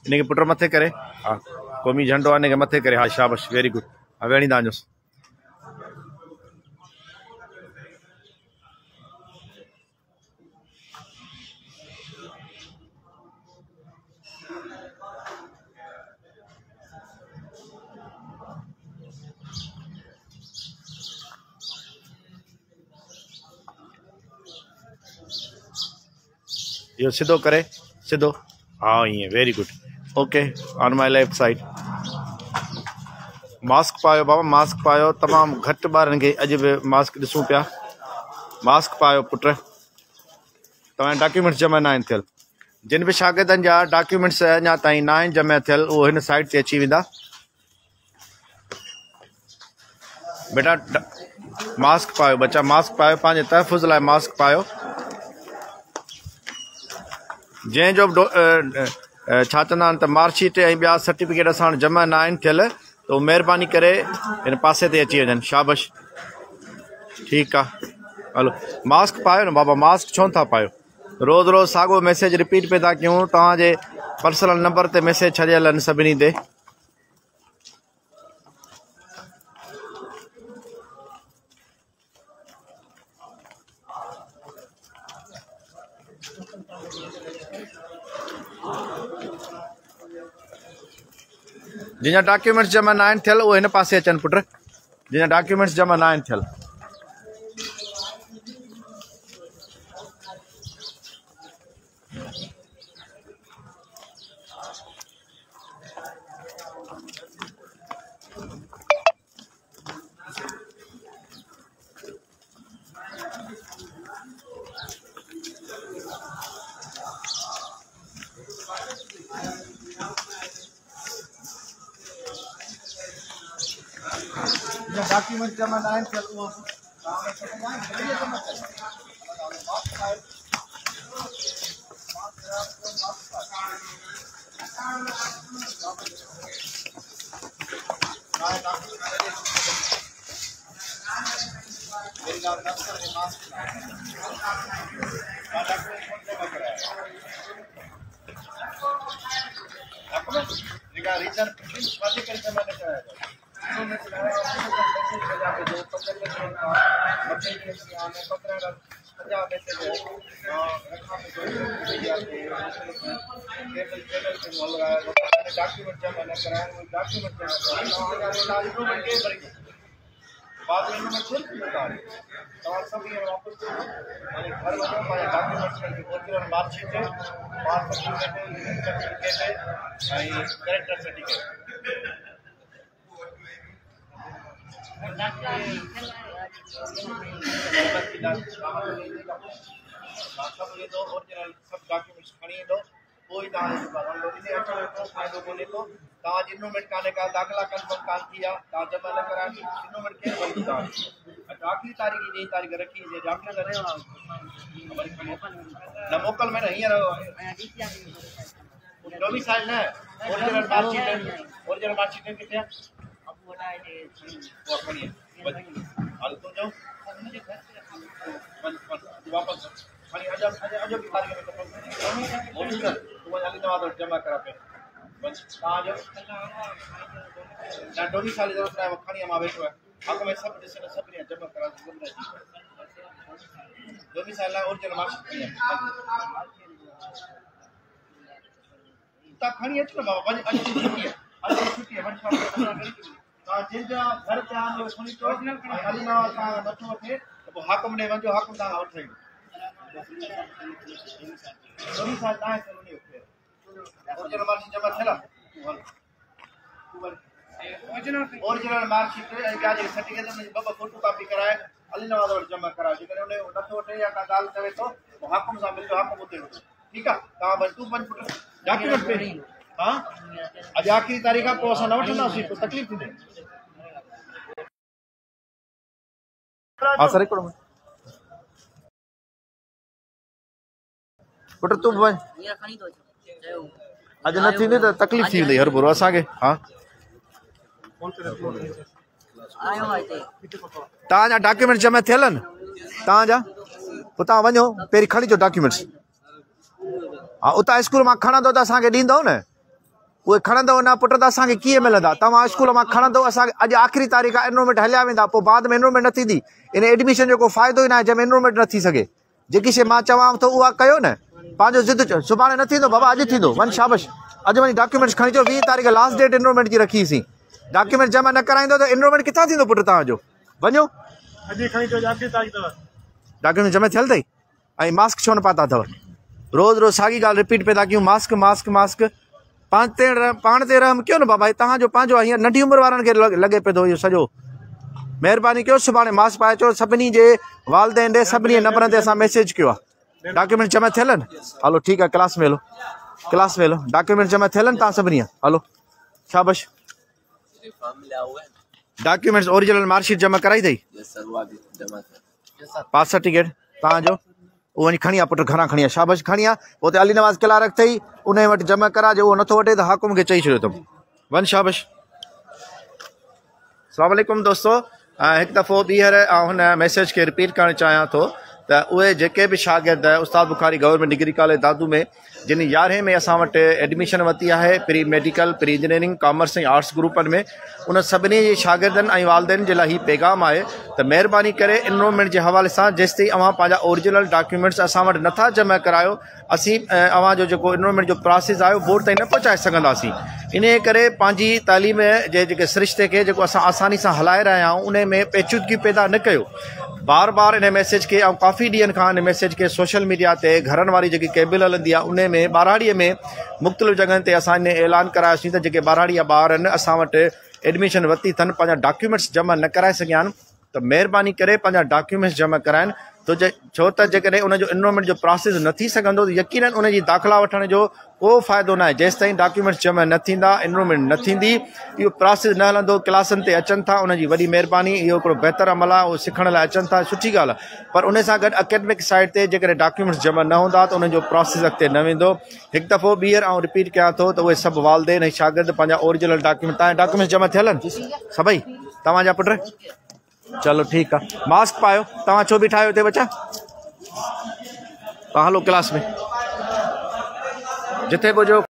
इनके पुट मथे करे हाँ क़ौमी झंडो आहे इनके मथे करे हाँ शाबाश वेरी गुड हाँ वेणी दांजोस यो सीधो करे सीधो हाँ ये very good okay on my left side mask पायो बाबा मास्क पायो तमाम घट बारन के अज भी मास्क दिसूं पिया मास्क पायो पुट तव्हां डॉक्यूमेंट्स जमा ना थियल जिन भी शागिर्दनि जा डॉक्यूमेंट्स अञा ताईं ना जमा थियल वो इन साइट ते अची वेंदा बेटा मास्क पायो बच्चा मास्क पायो पंहिंजे तहफ़ुज़ लाइ मास्क पायो जंहिंजो छा चवंदा आहिनि त मार्कशीट ऐं ॿिया सर्टिफिकेट असां वटि जमा न आहिनि थियल तो महिरबानी करे इन पासे ते अची वञनि शाबाश ठीकु आहे हलो मास्क पायो न बाबा मास्क छो था पायो रोज़ रोज़ साॻियो मैसेज रिपीट पे था कयूं तव्हांजे पर्सनल नंबर ते मैसेज छॾियल आहिनि सभिनी ते जिन डॉक्यूमेंट्स जमा ना थियल वो इन पासे अचन पुट जिन डॉक्यूमेंट्स जमा ना थियल डॉक्यूमेंट जमा ना थियल वो इनोमेंट काने का दाखिला कंफर्म कान किया जमा न करा इनोमेंट के आखिरी तारीख जी तारीख रखी जे दाखिला करे न मोकल में नहीं रहो डोमिसाइल न ओरिजिनल मार्कशीट किथे अब वडा है वो खड़ी हाल तो जाओ वापस खड़ी अजब की तारीख में ओरिजिनल तो वाली नवाज जमा करा पे बस आज ना डोनी साली जरूरत है वो खड़ी मां बैठो है हक में सब डिसीजन सब ने जमा करा डोनी साला ओरिजिनल मार्कशीट ता खड़ी अच ना बाबा आज छुट्टी है वन ता जिनजा घर पे आने सुनी तो अली ना ता नथो थे तो हाकम ने वंजो हाकम ता उठे डोनी साल ता चलो ओरिजिनल मार्कशीट जमा थेला ओरिजिनल मार्कशीट ए क्या जे सर्टिफिकेट में बाबा फोटो कॉपी कराए अली नवाज और जमा करा जे करे उन्हें नथो उठे या का गाल करे तो हाकम सा मिल जो हाकम उते ठीक है ता बस तू पंज फुट डॉक्यूमेंट पे हां आज आखिरी तारीख को असा न वठना सी तो तकलीफ थी हां सर करो पुट तू वन ये खणी तो आज न थी तो तकलीफ थी हर बुरो असा के हां आयो आते ता जा डॉक्यूमेंट जमा थेलन ता जा उता वणो पेरी खणी जो डॉक्यूमेंट्स हां उता स्कूल मा खणा दो त असा के दींदो न उहे खणंदव न पुट त असांखे कीअं मिलंदा? तव्हां स्कूल मां खणंदव, असांखे अॼु आख़िरी तारीख़ आहे, एनरोलमेंट हलिया वेंदा, पोइ बाद में एनरोलमेंट न थींदी। इन एडमिशन जो को फ़ाइदो ई न आहे जंहिंमें एनरोलमेंट न थी सघे। जेकी शइ मां चवां थो उहा कयो न, पंहिंजो ज़िद चओ। सुभाणे न थींदो बाबा, अॼु थींदो। वञ शाबाश, अॼु वञी डॉक्यूमेंट्स खणी अचो। 20 तारीख़ लास्ट डेट एनरोलमेंट जी रखीसीं। डॉक्यूमेंट जमा न कराईंदो त एनरोलमेंट किथां थींदो पुट तव्हांजो? वञो डॉक्यूमेंट जमा थियल अथई। ऐं मास्क छो न पाता अथव? रोज़ रोज़ साॻी ॻाल्हि रिपीट पिया था कयूं, मास्क मास्क मास्क। पाण ते रहम कयो न बाबा, तव्हांजो पंहिंजो हीअं नंढी उमिरि वारनि खे लॻे पियो थो इहो सॼो। महिरबानी कयो, सुभाणे मास्क पाए अचो। सभिनी जे वालदेन ॾे सभिनी नंबरनि ते असां मैसेज कयो आहे। डॉक्यूमेंट जमा थियल आहिनि? हलो ठीकु आहे, क्लास में हलो, क्लास में हलो। डॉक्यूमेंट जमा थियल आहिनि तव्हां सभिनी? हलो शाबाश। डॉक्यूमेंट्स ओरिजिनल मार्कशीट जमा कराई अथई? पास सर्टिफिकेट तव्हांजो उहो वञी खणी आ पुट, घरां खणी आ। शाबाश, खणी आ। पोइ हुते अली नवाज़ क्लार्क अथई, उन वटि जमा करा। जो उहो नथो वठे त हाकुम खे चई छॾियो अथमि, वञ शाबाश। अस्सलाम वालेकुम दोस्तो, हिकु दफ़ो ॿीहर हुन मैसेज खे रिपीट करणु चाहियां थो त उहे जेके बि शागिर्द उस्ताद बुखारी गवर्नमेंट डिग्री कॉलेज दादू में जिन 11 में असां वटि एडमिशन वरिती आहे, pre medical, pre engineering, commerce ऐं आर्ट्स ग्रुपनि में, उन सभिनी जे शागिर्दनि ऐं वालदेन जे लाइ हीउ पैगाम आहे त महिरबानी करे एनरोलमेंट जे हवाले सां जेसिताईं अव्हां पंहिंजा ओरिजिनल डॉक्यूमेंट्स असां वटि नथा जमा करायो, असीं अव्हां जो जेको एनरोलमेंट जो प्रोसेस आहे उहो बोर्ड ताईं न पहुचाए सघंदासीं। इन करे पंहिंजी तालीम जे जेके सिरिश्ते खे जेको असां आसानी सां हलाए रहिया आहियूं उन में पेचीदगी पैदा न कयो। बार बार इन मैसेज खे, ऐं काफ़ी ॾींहंनि खां इन मैसेज खे सोशल मीडिया ते घरनि वारी जेकी केबिल हलंदी आहे उन में ॿारहाड़ीअ में मुख़्तलिफ़ जॻहियुनि ते असां इन ऐलान करायोसीं त जेके ॿारहाड़ीअ ॿार आहिनि असां वटि एडमिशन वरिती अथनि, पंहिंजा डॉक्यूमेंट्स जमा न कराए सघिया आहिनि, त महिरबानी करे पंहिंजा डॉक्यूमेंट्स जमा कराइनि। छो त जेकॾहिं उनजो एनरोलमेंट जो प्रोसेस न थी सघंदो त यकीनन उनजी दाख़िला वठण जो को फ़ाइदो न आहे। जेसिताईं डॉक्यूमेंट्स जमा न थींदा, एनरोलमेंट न थींदी, इहो प्रोसेस न हलंदो। क्लासनि ते अचनि था, उनजी वॾी महिरबानी, इहो हिकिड़ो बहितर अमल आहे, उहो सिखण लाइ अचनि था, सुठी ॻाल्हि आहे। पर उन सां गॾु अकेडमिक साइड ते जेकॾहिं डॉक्यूमेंट्स जमा न हूंदा त उनजो प्रोसेस अॻिते न वेंदो। हिकु दफ़ो ॿीहर ऐं रिपीट कयां थो त उहे सभु वालदेन ऐं शागिर्द पंहिंजा ओरिजिनल डॉक्यूमेंट, तव्हांजा डॉक्यूमेंट्स जमा थियल आहिनि सभई तव्हांजा पुट? चलो ठीकु आहे, मास्क पायो। तव्हां छो बीठा आहियो हिते बच्चा? तव्हां हलो क्लास में, जिथे बि हुजो।